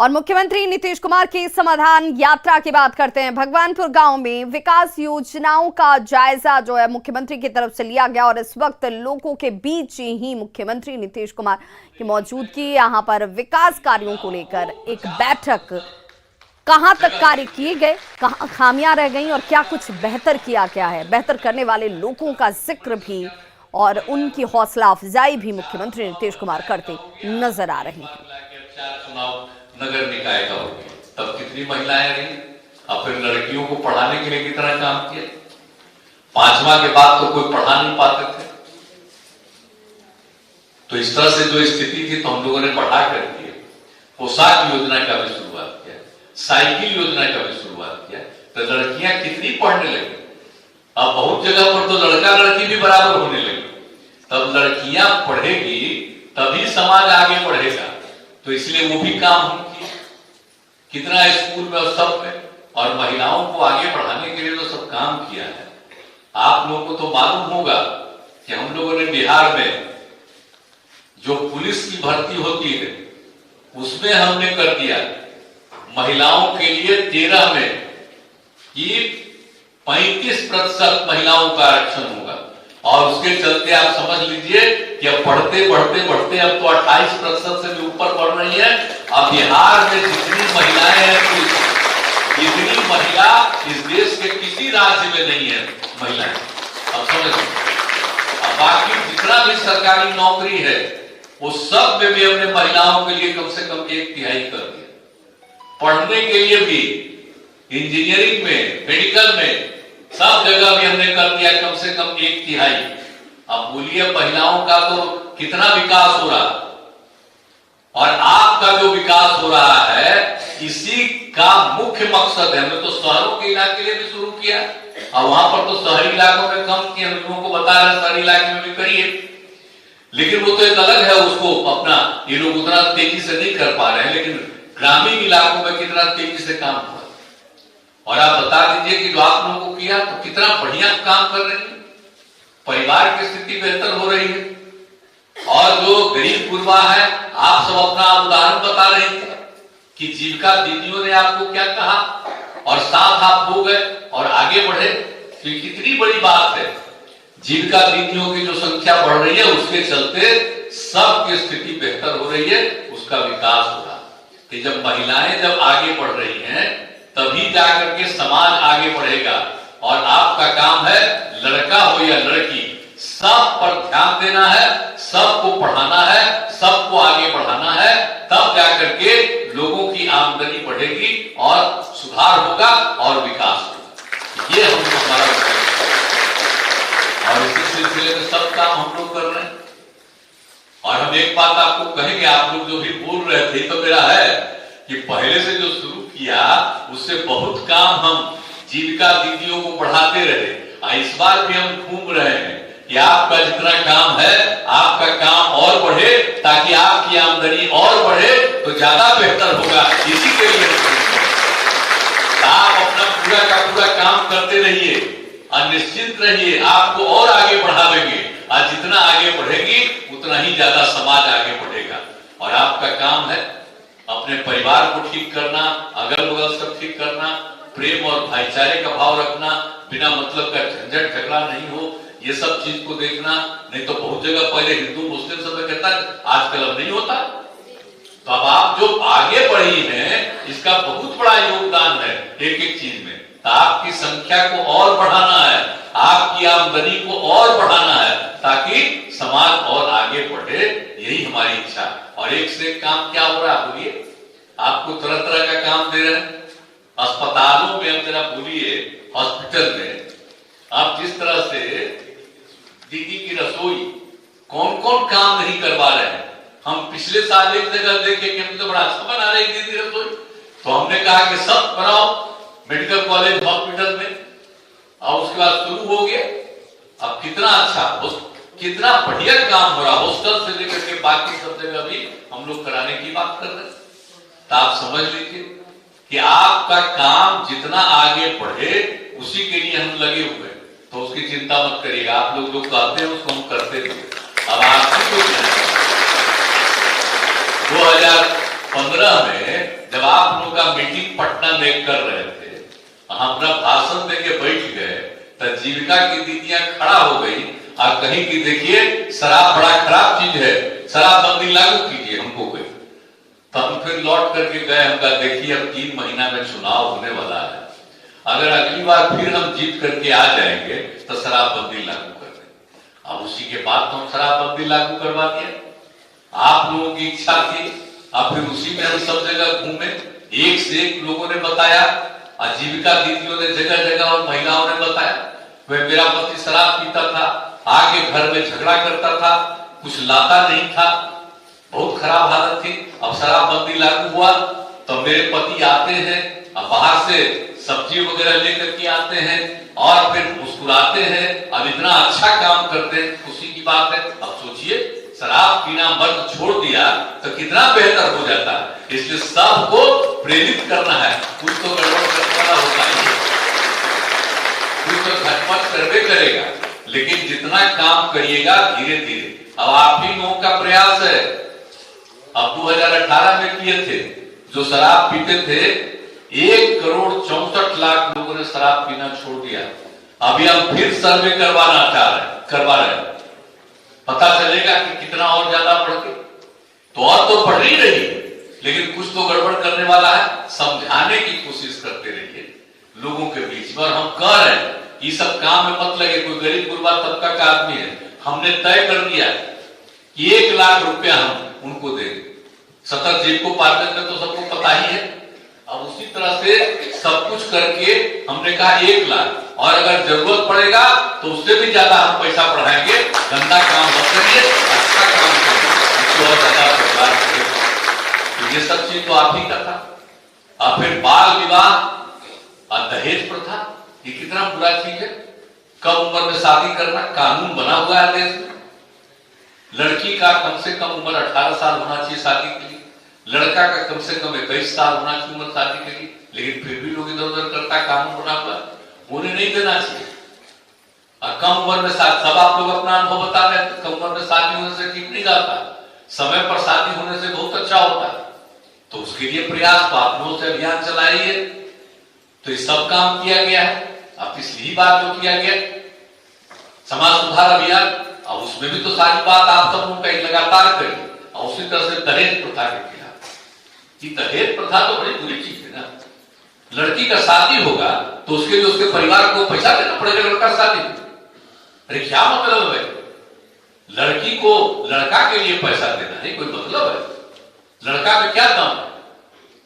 और मुख्यमंत्री नीतीश कुमार की समाधान यात्रा की बात करते हैं। भगवानपुर गांव में विकास योजनाओं का जायजा जो है मुख्यमंत्री की तरफ से लिया गया और इस वक्त लोगों के बीच ही मुख्यमंत्री नीतीश कुमार की मौजूदगी, यहां पर विकास कार्यों को लेकर एक बैठक, कहां तक कार्य किए गए, कहां खामियां रह गई और क्या कुछ बेहतर किया गया है, बेहतर करने वाले लोगों का जिक्र भी और उनकी हौसला अफजाई भी मुख्यमंत्री नीतीश कुमार करते नजर आ रही है। नगर निकाय का हो गया, तब कितनी महिलाएं रही, और फिर लड़कियों को पढ़ाने के लिए कितना काम किया। 5वां के बाद तो कोई पढ़ा नहीं पाते थे, तो इस तरह से जो स्थिति थी तो हम लोगों ने बढ़ा करके पोशाक योजना का भी शुरुआत किया, साइकिल योजना का भी शुरुआत किया, तो लड़कियां कितनी पढ़ने लगी। अब बहुत जगह पर तो लड़का लड़की भी बराबर होने लगी। तब लड़कियां पढ़ेगी तभी समाज आगे बढ़ेगा, तो इसलिए वो भी काम हम किए। कितना स्कूल में और सब में, और महिलाओं को आगे बढ़ाने के लिए तो सब काम किया है। आप लोगों को तो मालूम होगा कि हम लोगों ने बिहार में जो पुलिस की भर्ती होती है उसमें हमने कर दिया महिलाओं के लिए 13 में कि 35% महिलाओं का आरक्षण होगा, और उसके चलते आप समझ लीजिए कि अब बढ़ते बढ़ते बढ़ते अब तो 28% से भी ऊपर बढ़ रही है। अब बिहार में जितनी महिलाएं हैं, इतनी महिला इस देश के किसी राज्य में नहीं है महिलाएं। अब समझ, अब बाकी जितना भी सरकारी नौकरी है वो सब में भी हमने महिलाओं के लिए कम से कम 1/3 कर दिया। पढ़ने के लिए भी, इंजीनियरिंग में, मेडिकल में, सब जगह भी हमने कर दिया कम से कम 1/3। अब बोलिए महिलाओं का तो कितना विकास हो रहा, और आपका जो विकास हो रहा है इसी का मुख्य मकसद है। हमने तो शहरों के इलाके लिए भी शुरू किया, और वहां पर तो शहरी इलाकों में कम किए, हम लोगों को बता रहे शहरी इलाके में भी करिए, लेकिन वो तो एक अलग है, उसको अपना ये लोग उतना तेजी से नहीं कर पा रहे हैं, लेकिन ग्रामीण इलाकों में कितना तेजी से काम हुआ। और आप बता दीजिए कि जो आप लोगों को किया तो कितना बढ़िया काम कर रही है, परिवार की स्थिति बेहतर हो रही है। और जो गरीब गुरबा है, आप सब अपना उदाहरण बता रहे थे कि जीविका दीदियों ने आपको क्या कहा, और साथ आप हो गए और आगे बढ़े, तो ये कितनी बड़ी बात है। जीविका दीदियों की जो संख्या बढ़ रही है उसके चलते सबकी स्थिति बेहतर हो रही है, उसका विकास हो रहा है। कि जब महिलाएं जब आगे बढ़ रही हैं तभी जाकर के समाज आगे बढ़ेगा। और आपका काम है, लड़का हो या लड़की, सब पर ध्यान देना है, सबको पढ़ाना है, सबको आगे बढ़ाना है, तब जाकर के लोगों की आमदनी बढ़ेगी और सुधार होगा और विकास होगा। ये हम हमारा, और इसी सिलसिले में सब काम हम लोग कर रहे हैं। और हम एक बात आपको कहेंगे, आप लोग जो भी बोल रहे थे तो मेरा है कि पहले से जो शुरू किया उससे बहुत काम हम जीविका दीदियों को बढ़ाते रहे। इस बार भी हम घूम रहे हैं कि आपका जितना काम है, आपका काम और बढ़े, ताकि आपकी आमदनी और बढ़े तो ज्यादा बेहतर होगा। इसी के लिए आप अपना पूरा का पूरा काम करते रहिए और निश्चिंत रहिए, आपको और आगे बढ़ावेंगे। और जितना आगे बढ़ेगी उतना ही ज्यादा समाज आगे बढ़ेगा। और आपका काम है अपने परिवार को ठीक करना, अगल बगल सब ठीक करना, प्रेम और भाईचारे का भाव रखना, बिना मतलब का झंझट झगड़ा नहीं हो, ये सब चीज को देखना। नहीं तो बहुत जगह पहले हिंदू मुस्लिम सब में कहता, आजकल अब नहीं होता। तो अब आप जो आगे बढ़ी हैं इसका बहुत बड़ा योगदान है एक एक चीज में। तो आपकी संख्या को और बढ़ाना है, आपकी आमदनी को और बढ़ाना है, ताकि समाज और आगे बढ़े, यही हमारी इच्छा। और एक से एक काम क्या हो रहा है बोलिए, आपको तरह तरह का काम दे रहे हैं अस्पतालों में। अब जरा बोलिए, हॉस्पिटल में आप जिस तरह से दीदी की रसोई, कौन कौन काम नहीं करवा रहे हैं। हम पिछले साल एक जगह देखे कि हम तो बड़ा अच्छा बना रहे दीदी रसोई, तो हमने कहा कि सब बनाओ मेडिकल कॉलेज हॉस्पिटल में, और उसके बाद शुरू हो गया। अब कितना अच्छा, कितना बढ़िया काम हो रहा, हॉस्टल से लेकर के बाकी सब जगह भी हम लोग कराने की बात कर रहे हैं। तो आप समझ लीजिए कि आपका काम जितना आगे बढ़े उसी के लिए हम लगे हुए हैं, तो उसकी चिंता मत करिएगा। आप लोग जो कहते हैं उसको हम करते थे। अब आपको 2000 15 में जब आप लोगों का मीटिंग पटना में कर रहे थे, अपना भाषण देके बैठ गए, तो जीविका की दीदियां खड़ा हो गई और कहीं की देखिए शराब बड़ा खराब चीज है, शराबबंदी लागू कीजिए हमको कोई। तो हम फिर लौट करके गए, हमका देखिए अब 3 महीना में चुनाव होने वाला है, अगर अगली बार फिर हम जीत करके आ जाएंगे तो शराबबंदी लागू कर देंगे। अब उसी के बाद तो हम शराबबंदी लागू करवा दिए, आप लोगों की इच्छा थी, अब फिर उसी में हम सब जगह घूमे, एक से एक लोगों ने बताया, आजीविका दीदियों ने जगह जगह और महिलाओं ने बताया, वह मेरा पति शराब पीता था, आके घर में झगड़ा करता था, कुछ लाता नहीं था, बहुत खराब हालत थी। अब शराबबंदी लागू हुआ तो मेरे पति आते हैं, अब बाहर से सब्जी वगैरह लेकर के आते हैं और फिर मुस्कुराते हैं, अब इतना अच्छा काम करते हैं, खुशी की बात है। अब सोचिए शराब पीना मर्द छोड़ दिया तो कितना बेहतर हो जाता है। इसलिए सबको प्रेरित करना है, कुछ तो गड़बड़ करने वाला होता है, कुछ तो खटपट करवे करेगा, लेकिन जितना काम करिएगा धीरे धीरे। अब आप ही लोगों का प्रयास है, अब 2018 में किए थे, जो शराब पीते थे 1,64,00,000 लोगों ने शराब पीना छोड़ दिया। अभी हम फिर सर्वे करवा रहे हैं, पता चलेगा कि कितना और ज्यादा बढ़ गए। तो और तो बढ़ ही रही, लेकिन कुछ तो गड़बड़ करने वाला है, समझाने की कोशिश करते रहिए लोगों के बीच में। और हम कह रहे हैं ये सब काम में मत लगे, कोई गरीब गुरबा तबका का आदमी है, हमने तय कर दिया कि 1 लाख रुपया हम उनको देंगे। सतर जेब को पार करने तो सबको पता ही है। अब उसी तरह से सब कुछ करके हमने कहा 1 लाख, और अगर जरूरत पड़ेगा तो उससे भी ज्यादा हम पैसा बढ़ाएंगे। गंदा काम मत करिए, अच्छा काम करिए, इसको और ज्यादा प्रचार करिए। तो ये सब चीज तो आप ही का था। अब फिर बाल विवाह और दहेज प्रथा, ये कितना बुरा चीज है। कम उम्र में शादी करना कानून बना हुआ है देश में। लड़की का कम से कम उम्र 18 साल होना चाहिए शादी के लिए, लड़का का कम से कम 21 साल होना चाहिए उम्र शादी के लिए, लेकिन फिर भी लोग इधर उधर करता है, कानून बना हुआ है, उन्हें नहीं देना चाहिए। और कम उम्र में शादी, सब आप लोग अपना अनुभव बता रहे हैं, कम उम्र में शादी होने से ठीक नहीं जाता, समय पर शादी होने से बहुत अच्छा होता है। तो उसके लिए प्रयास तो आप लोगों से अभियान चलाइए। तो ये सब काम किया गया है। अब पिछली बार जो किया गया समाज सुधार अभियान, अब उसमें भी तो सारी बात आप सब लोग लगातार करिए। और उसी तरह से दहेज प्रथा के खिलाफ, कि दहेज प्रथा तो बड़ी बुरी चीज है ना। लड़की का शादी होगा तो उसके लिए उसके परिवार को पैसा देना पड़ेगा, लड़का शादी। अरे क्या मतलब है, लड़की को लड़का के लिए पैसा देना है, कोई मतलब है? लड़का में क्या दम है?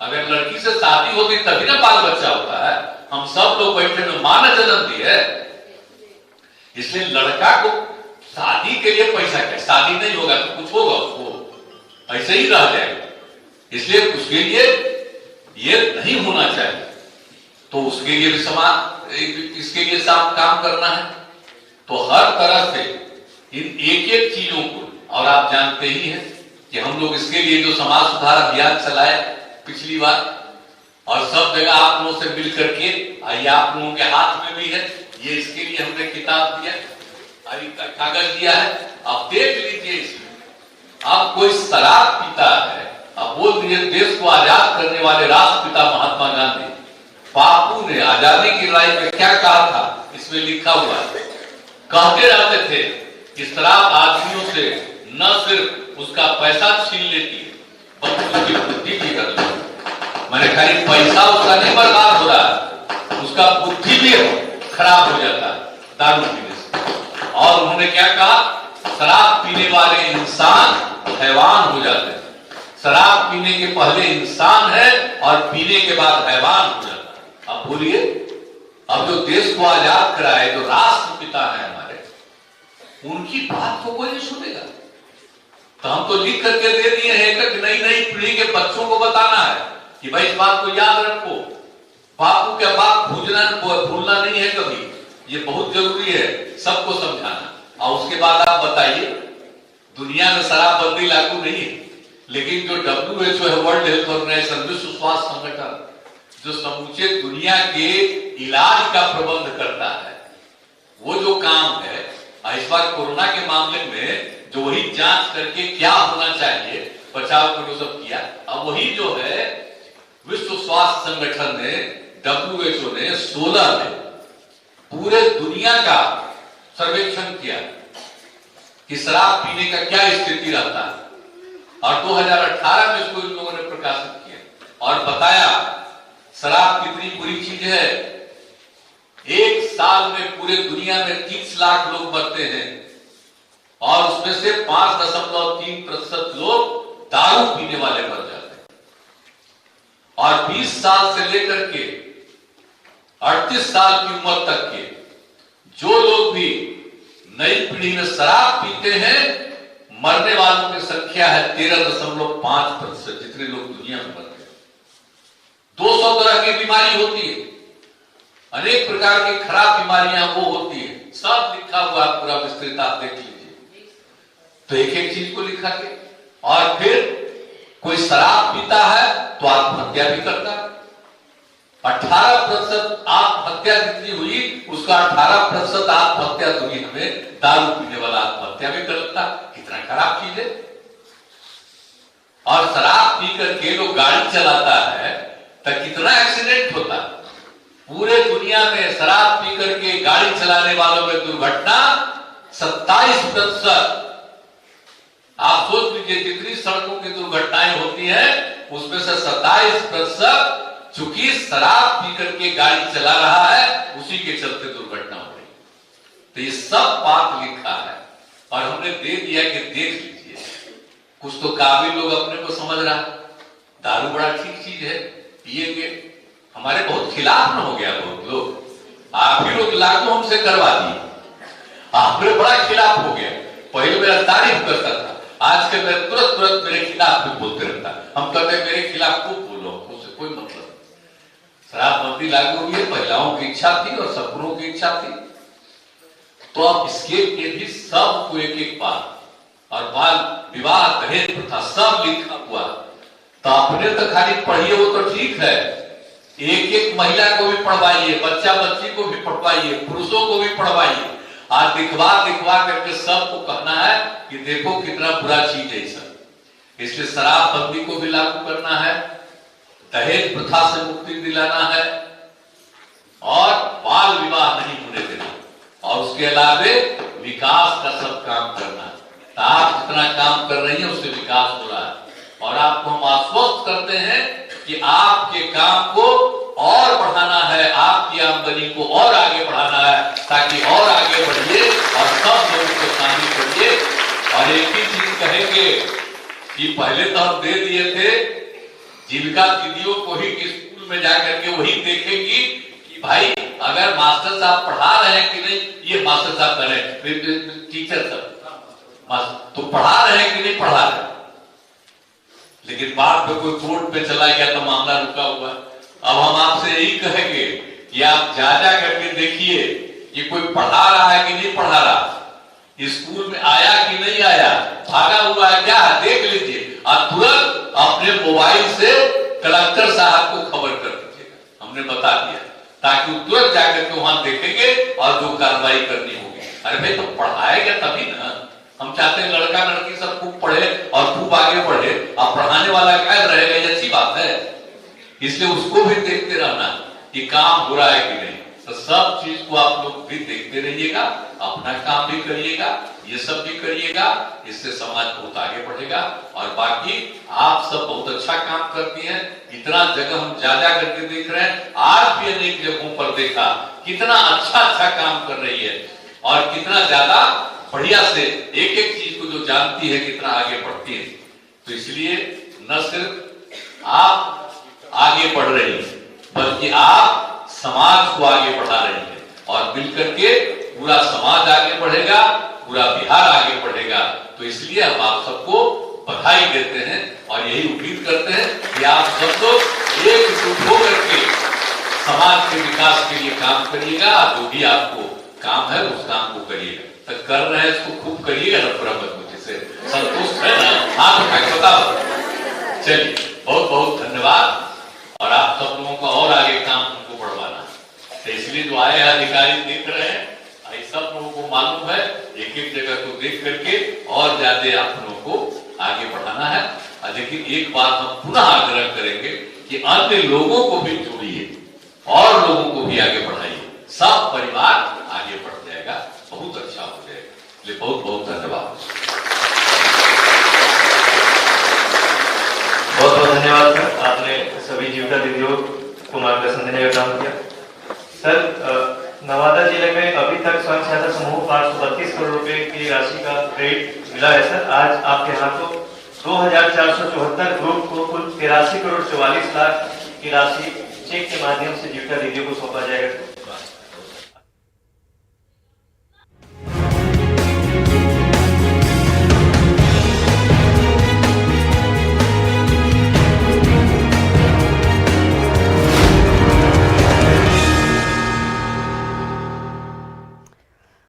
अगर लड़की से शादी होती तभी ना बाल बच्चा होता है। हम सब लोग बैठे में मां ने जन्म दी है, इसलिए लड़का को शादी के लिए पैसा क्या, शादी नहीं होगा तो कुछ होगा, उसको ऐसे ही रह जाएगा। इसलिए उसके लिए ये नहीं होना चाहिए। तो उसके लिए भी समाज, इसके लिए काम करना है। तो हर तरह से इन एक एक चीजों को, और आप जानते ही हैं कि हम लोग इसके लिए जो समाज सुधार अभियान चलाए पिछली बार, और सब जगह आप लोगों से मिल करके, ये आप लोगों के हाथ में भी है, ये इसके लिए हमने किताब दिया, कागज दिया है, आप देख लीजिए। इसमें अब कोई शराब पीता है, अब बोल दीजिए देश को आजाद करने वाले राष्ट्रपिता महात्मा गांधी, बापू ने आजादी की लड़ाई में क्या कहा था, इसमें लिखा हुआ है। कहते रहते थे कि शराब आदमियों से न सिर्फ उसका पैसा छीन लेती है, बल्कि उसकी बुद्धि भी कर लेती है। मैंने खाली पैसा उसका नहीं बर्बाद हो रहा है, उसका बुद्धि भी खराब हो जाता है दारू पीने से। और उन्होंने क्या कहा, शराब पीने वाले इंसान हैवान हो जाते हैं। शराब पीने के पहले इंसान है और पीने के बाद हैवान हो जाता है। अब बोलिए, अब जो देश को आजाद कराए, जो राष्ट्रपिता है हमारे, उनकी बात को कोई नहीं सुनेगा। तो हम तो लिख करके दे दिए हैं कि नई नई पीढ़ी के बच्चों को बताना है कि भाई इस बात को याद रखो, बापू के बात भूलना नहीं है कभी, ये बहुत जरूरी है सबको समझाना। और उसके बाद आप बताइए, दुनिया में शराबबंदी लागू नहीं है, लेकिन जो WHO है, वर्ल्ड हेल्थ ऑर्गेनाइजेशन, विश्व स्वास्थ्य संगठन, जो समूचे दुनिया के इलाज का प्रबंध करता है, वो जो काम है, इस बार कोरोना के मामले में जो वही जांच करके क्या होना चाहिए बचाव के लिए सब किया। अब वही जो है विश्व स्वास्थ्य संगठन ने, WHO ने 16 में पूरे दुनिया का सर्वेक्षण किया कि शराब पीने का क्या स्थिति रहता है, और 2018 में इसको इन लोगों ने प्रकाशित किया और बताया शराब कितनी बुरी चीज है। एक साल में पूरे दुनिया में 30 लाख लोग मरते हैं और उसमें से 5.3% लोग दारू पीने वाले मर जाते हैं, और 20 साल से लेकर के 38 साल की उम्र तक के जो लोग भी नई पीढ़ी में शराब पीते हैं, मरने वालों की संख्या है 13.5%, जितने लोग दुनिया में मरते हैं। 200 तरह की बीमारी होती है, अनेक प्रकार की खराब बीमारियां वो होती है, सब लिखा हुआ पूरा विस्तृत, आप देख लीजिए। तो एक एक चीज को लिखा के, और फिर कोई शराब पीता है तो आत्महत्या भी करता है। 18% आत्महत्या जितनी हुई, उसका 18% आत्महत्या दुनिया में दारू पीने वाला आत्महत्या भी करता। कितना खराब चीज है। और शराब पी करके लोग गाड़ी चलाता है तो कितना एक्सीडेंट होता है। पूरे दुनिया में शराब पी करके गाड़ी चलाने वालों में दुर्घटना 27%। आप सोच लीजिए जितनी सड़कों की दुर्घटनाएं होती हैं उसमें से 27% चूंकि शराब पी करके गाड़ी चला रहा है, उसी के चलते दुर्घटना हो रही। तो ये सब बात लिखा है और हमने दे दिया कि देख लीजिए। कुछ तो काबिल लोग अपने को समझ रहा है दारू बड़ा ठीक चीज है, पिएंगे। हमारे बहुत खिलाफ न हो गया बहुत लोग, आप ही लोग लागू हमसे करवा दिए, हमारे बड़ा खिलाफ हो गया। पहले मेरा तारीफ करता था, आज के मैं तुरंत मेरे खिलाफ भी बोलते रहता। हम कहते मेरे खिलाफ खूब बोलो, उससे कोई मतलब। शराबबंदी लागू हुई है, महिलाओं की इच्छा थी और सपनों की इच्छा थी, तो अब इसके लिए भी सबको एक एक बात, और बाल विवाह, दहेज प्रथा सब लिखा हुआ। तो अपने तो खाली पढ़िए वो तो ठीक है, एक एक महिला को भी पढ़वाइए, बच्चा बच्ची को भी पढ़वाइए, पुरुषों को भी पढ़वाइए। आज दिखवा करके सबको कहना है कि देखो कितना बुरा चीज है सब। इसलिए शराबबंदी को भी लागू करना है, दहेज प्रथा से मुक्ति दिलाना है, और बाल विवाह नहीं होने देना, और उसके अलावे विकास का सब काम करना है। तो आप जितना काम कर रही हैं उससे विकास हो रहा है, और आपको हम आश्वस्त करते हैं कि आपके काम को और बढ़ाना है, आपकी आमदनी को और आगे बढ़ाना है, ताकि और आगे बढ़िए और सब लोगों को शामिल करिए। और एक ही चीज कहेंगे कि पहले तो हम दे दिए थे जीविका दीदियों को ही कि स्कूल में जाकर के वही देखेंगी कि भाई अगर मास्टर साहब पढ़ा रहे हैं कि नहीं, ये मास्टर साहब करें, टीचर सब तो पढ़ा रहे हैं कि नहीं पढ़ा रहे। लेकिन बाद में कोई कोर्ट पे चला गया तो मामला रुका हुआ। अब हम आपसे यही कहेंगे कि आप जा करके देखिए कि कोई पढ़ा रहा है कि नहीं पढ़ा रहा, स्कूल में आया कि नहीं आया, भागा हुआ है क्या है, देख लीजिए और तुरंत अपने मोबाइल से कलेक्टर साहब को खबर कर दीजिएगा। हमने बता दिया ताकि वो तुरंत जाकर के वहां देखेंगे और जो कार्रवाई करनी होगी। अरे भाई तो पढ़ाएगा तभी ना, हम चाहते हैं लड़का लड़की सब खूब पढ़े और खूब आगे बढ़े, अब पढ़ाने वाला कैद रहेगा, ये अच्छी बात है। इसलिए उसको भी देखते रहना कि काम हो रहा है कि नहीं। तो सब चीज को आप लोग भी देखते रहिएगा, अपना काम भी करिएगा, ये सब भी करिएगा, इससे समाज बहुत आगे बढ़ेगा। और बाकी आप सब बहुत अच्छा काम करती हैं, इतना जगह हम जा करके देख रहे हैं, आज भी अनेक जगहों पर देखा कितना अच्छा काम कर रही है और कितना ज्यादा बढ़िया से एक एक चीज को जो जानती है कितना आगे बढ़ती है। तो इसलिए न सिर्फ आप आगे बढ़ रही है बल्कि आप समाज को आगे बढ़ा रही है, और मिलकर के पूरा समाज आगे बढ़ेगा, पूरा बिहार आगे बढ़ेगा। तो इसलिए हम आप सबको बधाई देते हैं और यही उम्मीद करते हैं कि आप सब लोग एकजुट होकर के समाज के विकास के लिए काम करिएगा। जो भी आपको काम है उस काम को करिएगा, तो कर रहे हैं इसको खूब करिएगा ना, पूरा मजबूती से। संतुष्ट है ना? हाथ उठा के बताओ। चलिए बहुत बहुत धन्यवाद, और आप सब लोगों का और आगे काम हमको बढ़वाना है। तो इसलिए जो आए हैं अधिकारी देख रहे हैं, सब लोगों को मालूम है, एक एक जगह को देख करके और ज्यादा आप लोगों को आगे बढ़ाना है। लेकिन एक बात हम पुनः आग्रह करेंगे कि अन्य लोगों को भी जोड़िए और लोगों को भी आगे बढ़ाइए, सब परिवार आगे बढ़ जाएगा, बहुत अच्छा हो जाएगा। इसलिए बहुत बहुत धन्यवाद। बहुत बहुत धन्यवाद सर, आपने सभी जीविका दीदियों को मार्गदर्शन देने का काम किया। सर, नवादा जिले में अभी तक स्वयं सहायता समूह 532 करोड़ रुपए की राशि का क्रेडिट मिला है सर। आज आपके हाथों 2474 ग्रुप को कुल 83 करोड़ 44 लाख की राशि चेक के माध्यम से जीविका दीदियों को सौंपा जाएगा।